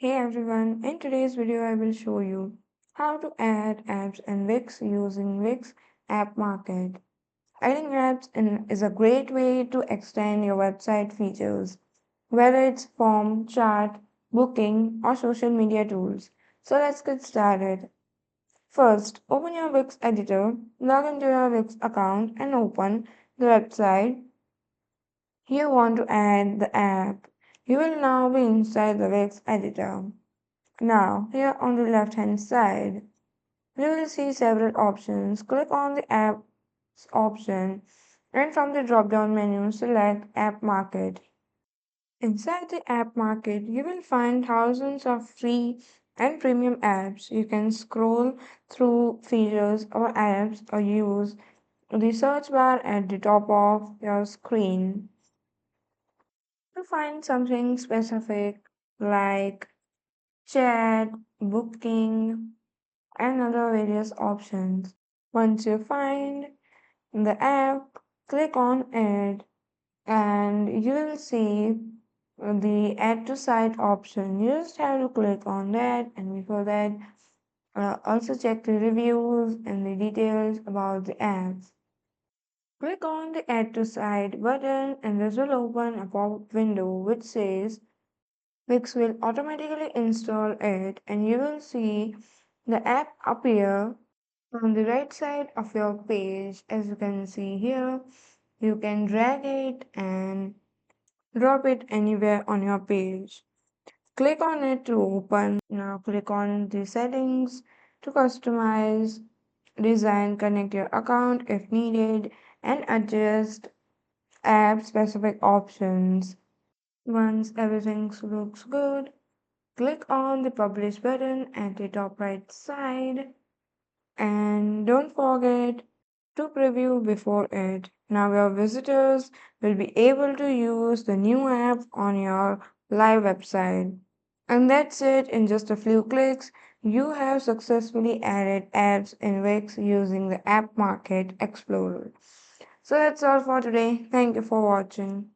Hey everyone, in today's video I will show you how to add apps in Wix using Wix App Market. Adding is a great way to extend your website features, whether it's form, chat, booking, or social media tools. So let's get started. First, open your Wix editor, log into your Wix account, and open the website you want to add the app. You will now be inside the Wix editor. Now, here on the left hand side, you will see several options. Click on the Apps option and from the drop down menu, select App Market. Inside the App Market, you will find thousands of free and premium apps. You can scroll through features or apps or use the search bar at the top of your screen to find something specific like chat, booking, and other various options. Once you find the app, click on it and you will see the add to site option. You just have to click on that, and before that, also check the reviews and the details about the apps. Click on the add to site button and this will open a pop-up window which says Wix will automatically install it, and you will see the app appear on the right side of your page. As you can see here, you can drag it and drop it anywhere on your page. Click on it to open. Now click on the settings to customize, design, connect your account if needed, and adjust app specific options. Once everything looks good, click on the publish button at the top right side and don't forget to preview before it. Now your visitors will be able to use the new app on your live website. And that's it. In just a few clicks, you have successfully added apps in Wix using the App Market Explorer. So that's all for today. Thank you for watching.